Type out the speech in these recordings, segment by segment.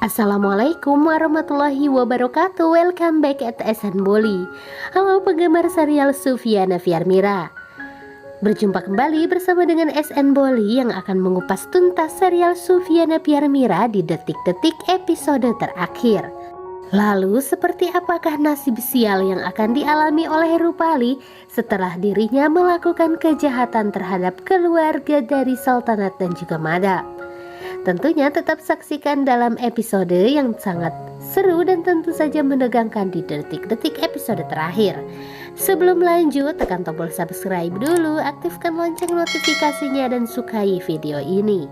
Assalamualaikum warahmatullahi wabarakatuh. Welcome back at SN Boli. Halo penggemar serial Sufiana Fiarmira. Berjumpa kembali bersama dengan SN Boli yang akan mengupas tuntas serial Sufiana Fiarmira di detik-detik episode terakhir. Lalu seperti apakah nasib sial yang akan dialami oleh Rupali setelah dirinya melakukan kejahatan terhadap keluarga dari Sultanat dan juga Madap? Tentunya tetap saksikan dalam episode yang sangat seru dan tentu saja menegangkan di detik-detik episode terakhir. Sebelum lanjut, tekan tombol subscribe dulu, aktifkan lonceng notifikasinya dan sukai video ini.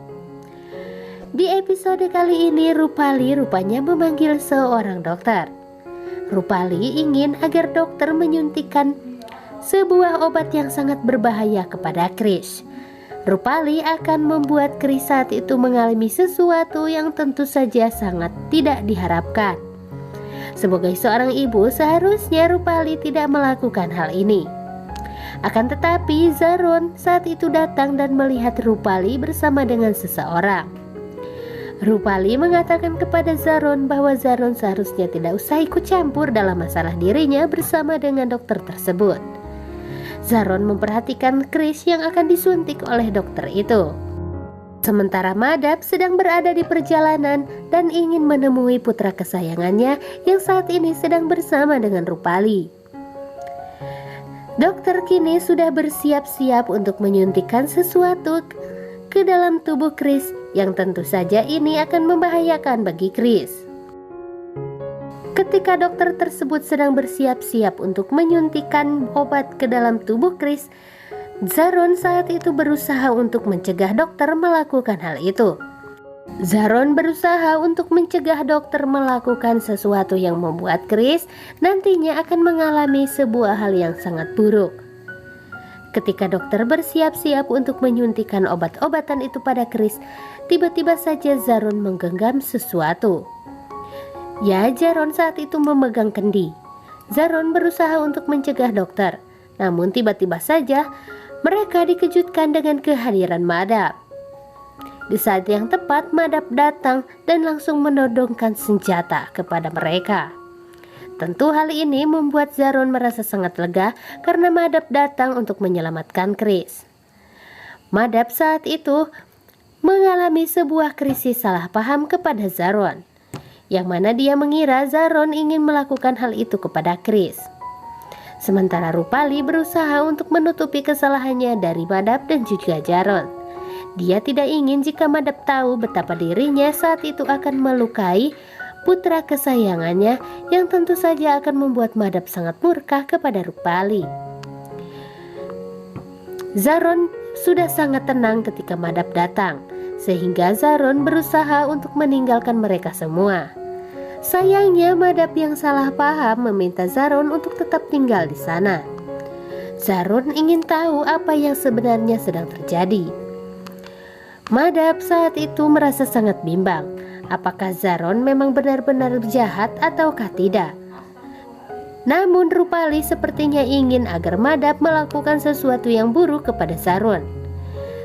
Di episode kali ini Rupali rupanya memanggil seorang dokter. Rupali ingin agar dokter menyuntikkan sebuah obat yang sangat berbahaya kepada Krish. Rupali akan membuat Krish saat itu mengalami sesuatu yang tentu saja sangat tidak diharapkan. Sebagai seorang ibu, seharusnya Rupali tidak melakukan hal ini. Akan tetapi Zaron saat itu datang dan melihat Rupali bersama dengan seseorang. Rupali mengatakan kepada Zaron bahwa Zaron seharusnya tidak usah ikut campur dalam masalah dirinya bersama dengan dokter tersebut. Zaron memperhatikan Krish yang akan disuntik oleh dokter itu. Sementara Madap sedang berada di perjalanan dan ingin menemui putra kesayangannya yang saat ini sedang bersama dengan Rupali. Dokter kini sudah bersiap-siap untuk menyuntikkan sesuatu ke dalam tubuh Krish yang tentu saja ini akan membahayakan bagi Krish. Ketika dokter tersebut sedang bersiap-siap untuk menyuntikkan obat ke dalam tubuh Krish, Zaron saat itu berusaha untuk mencegah dokter melakukan hal itu. Zaron berusaha untuk mencegah dokter melakukan sesuatu yang membuat Krish nantinya akan mengalami sebuah hal yang sangat buruk. Ketika dokter bersiap-siap untuk menyuntikkan obat-obatan itu pada Krish, tiba-tiba saja Zaron menggenggam sesuatu. Ya, Zaron saat itu memegang kendi. Zaron berusaha untuk mencegah dokter, namun tiba-tiba saja mereka dikejutkan dengan kehadiran Madap. Di saat yang tepat, Madap datang dan langsung menodongkan senjata kepada mereka. Tentu hal ini membuat Zaron merasa sangat lega karena Madap datang untuk menyelamatkan Krish. Madap saat itu mengalami sebuah krisis salah paham kepada Zaron, yang mana dia mengira Zaron ingin melakukan hal itu kepada Krish. Sementara Rupali berusaha untuk menutupi kesalahannya dari Madap dan juga Zaron. Dia tidak ingin jika Madap tahu betapa dirinya saat itu akan melukai putra kesayangannya yang tentu saja akan membuat Madap sangat murka kepada Rupali. Zaron sudah sangat tenang ketika Madap datang, sehingga Zaron berusaha untuk meninggalkan mereka semua. Sayangnya Madap yang salah paham meminta Zaron untuk tetap tinggal di sana. Zaron ingin tahu apa yang sebenarnya sedang terjadi. Madap saat itu merasa sangat bimbang. Apakah Zaron memang benar-benar jahat ataukah tidak? Namun Rupali sepertinya ingin agar Madap melakukan sesuatu yang buruk kepada Zaron.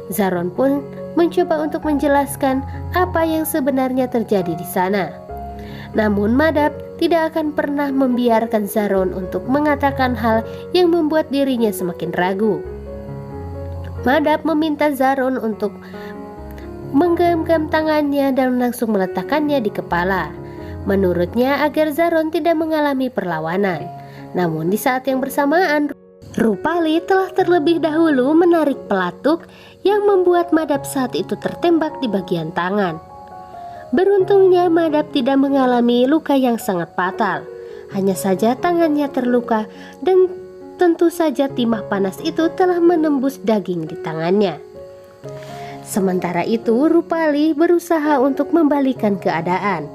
Zaron pun mencoba untuk menjelaskan apa yang sebenarnya terjadi di sana. Namun Madap tidak akan pernah membiarkan Zaron untuk mengatakan hal yang membuat dirinya semakin ragu. Madap meminta Zaron untuk menggenggam tangannya dan langsung meletakkannya di kepala. Menurutnya agar Zaron tidak mengalami perlawanan. Namun di saat yang bersamaan, Rupali telah terlebih dahulu menarik pelatuk yang membuat Madap saat itu tertembak di bagian tangan. Beruntungnya Madap tidak mengalami luka yang sangat fatal. Hanya saja tangannya terluka dan tentu saja timah panas itu telah menembus daging di tangannya. Sementara itu Rupali berusaha untuk membalikan keadaan.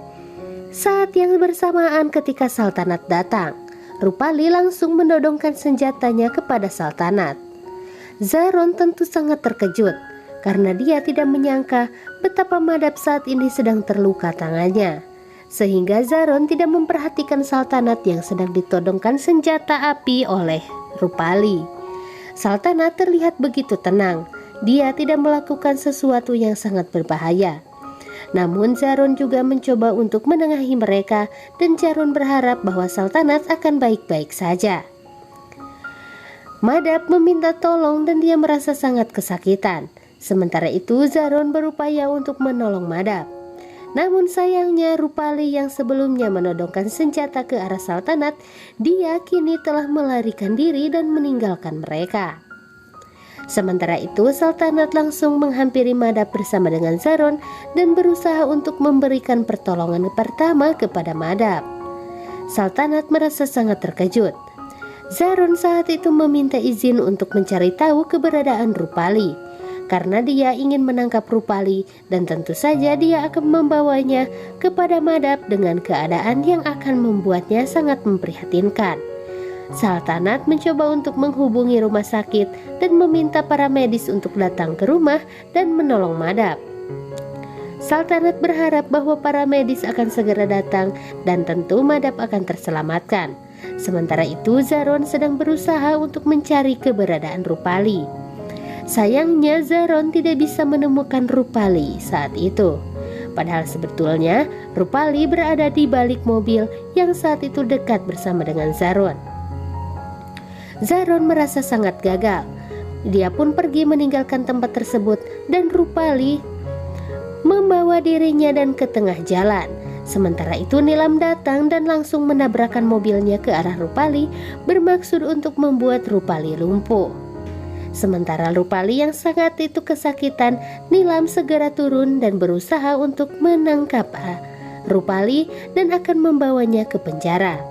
Saat yang bersamaan ketika Sultanat datang, Rupali langsung menodongkan senjatanya kepada Sultanat. Zaron tentu sangat terkejut karena dia tidak menyangka betapa Madap saat ini sedang terluka tangannya. Sehingga Zaron tidak memperhatikan Sultanat yang sedang ditodongkan senjata api oleh Rupali. Sultanat terlihat begitu tenang. Dia tidak melakukan sesuatu yang sangat berbahaya. Namun Zaron juga mencoba untuk menengahi mereka dan Jaron berharap bahwa Sultanat akan baik-baik saja. Madab meminta tolong dan dia merasa sangat kesakitan. Sementara itu Zaron berupaya untuk menolong Madab. Namun sayangnya Rupali yang sebelumnya menodongkan senjata ke arah Sultanat, dia kini telah melarikan diri dan meninggalkan mereka. Sementara itu Sultanat langsung menghampiri Madab bersama dengan Zaron dan berusaha untuk memberikan pertolongan pertama kepada Madab. Sultanat merasa sangat terkejut. Zaron saat itu meminta izin untuk mencari tahu keberadaan Rupali karena dia ingin menangkap Rupali dan tentu saja dia akan membawanya kepada Madab dengan keadaan yang akan membuatnya sangat memprihatinkan. Sultanat mencoba untuk menghubungi rumah sakit dan meminta para medis untuk datang ke rumah dan menolong Madab. Sultanat berharap bahwa para medis akan segera datang dan tentu Madab akan terselamatkan. Sementara itu Zaron sedang berusaha untuk mencari keberadaan Rupali. Sayangnya Zaron tidak bisa menemukan Rupali saat itu. Padahal sebetulnya Rupali berada di balik mobil yang saat itu dekat bersama dengan Zaron. Zaron merasa sangat gagal. Dia pun pergi meninggalkan tempat tersebut dan Rupali membawa dirinya dan ke tengah jalan. Sementara itu Nilam datang dan langsung menabrakkan mobilnya ke arah Rupali bermaksud untuk membuat Rupali lumpuh. Sementara Rupali yang sangat itu kesakitan, Nilam segera turun dan berusaha untuk menangkap Rupali dan akan membawanya ke penjara.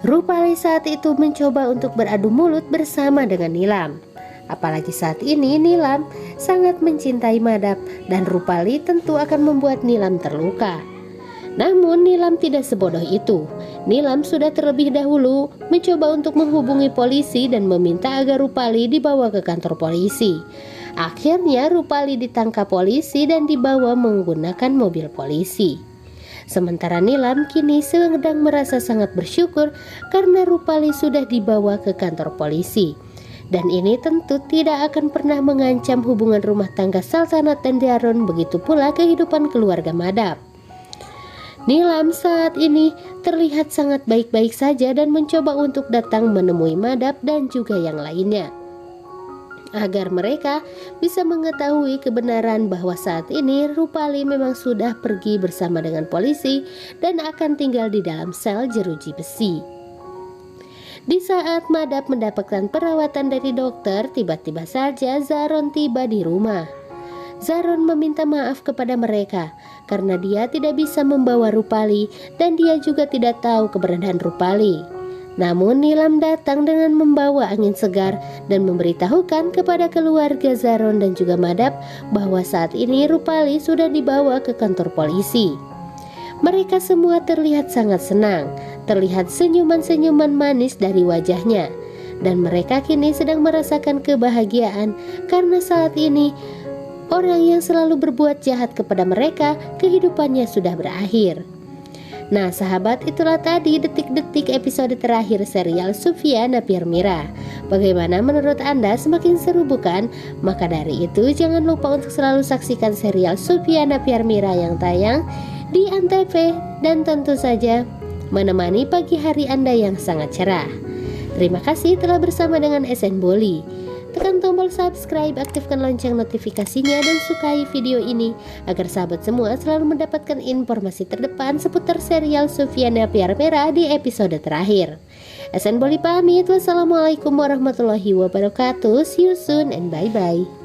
Rupali saat itu mencoba untuk beradu mulut bersama dengan Nilam. Apalagi saat ini Nilam sangat mencintai Madab dan Rupali tentu akan membuat Nilam terluka. Namun Nilam tidak sebodoh itu. Nilam sudah terlebih dahulu mencoba untuk menghubungi polisi dan meminta agar Rupali dibawa ke kantor polisi. Akhirnya Rupali ditangkap polisi dan dibawa menggunakan mobil polisi. Sementara Nilam kini sedang merasa sangat bersyukur karena Rupali sudah dibawa ke kantor polisi. Dan ini tentu tidak akan pernah mengancam hubungan rumah tangga Sultanat dan Zaron, begitu pula kehidupan keluarga Madab. Nilam saat ini terlihat sangat baik-baik saja dan mencoba untuk datang menemui Madab dan juga yang lainnya, agar mereka bisa mengetahui kebenaran bahwa saat ini Rupali memang sudah pergi bersama dengan polisi dan akan tinggal di dalam sel jeruji besi. Di saat Madab mendapatkan perawatan dari dokter, tiba-tiba saja Zaron tiba di rumah. Zaron meminta maaf kepada mereka karena dia tidak bisa membawa Rupali dan dia juga tidak tahu keberadaan Rupali. Namun Nilam datang dengan membawa angin segar dan memberitahukan kepada keluarga Zaron dan juga Madab bahwa saat ini Rupali sudah dibawa ke kantor polisi. Mereka semua terlihat sangat senang, terlihat senyuman-senyuman manis dari wajahnya. Dan mereka kini sedang merasakan kebahagiaan karena saat ini orang yang selalu berbuat jahat kepada mereka, kehidupannya sudah berakhir. Nah sahabat, itulah tadi detik-detik episode terakhir serial Sufia Napier Mira. Bagaimana menurut Anda, semakin seru bukan? Maka dari itu jangan lupa untuk selalu saksikan serial Sufia Napier Mira yang tayang di Antv dan tentu saja menemani pagi hari Anda yang sangat cerah. Terima kasih telah bersama dengan SN Boli. Tekan tombol subscribe, aktifkan lonceng notifikasinya dan sukai video ini agar sahabat semua selalu mendapatkan informasi terdepan seputar serial Sufia Napier Mira di episode terakhir. SN Boli pamit. Wassalamualaikum warahmatullahi wabarakatuh. See you soon and bye-bye.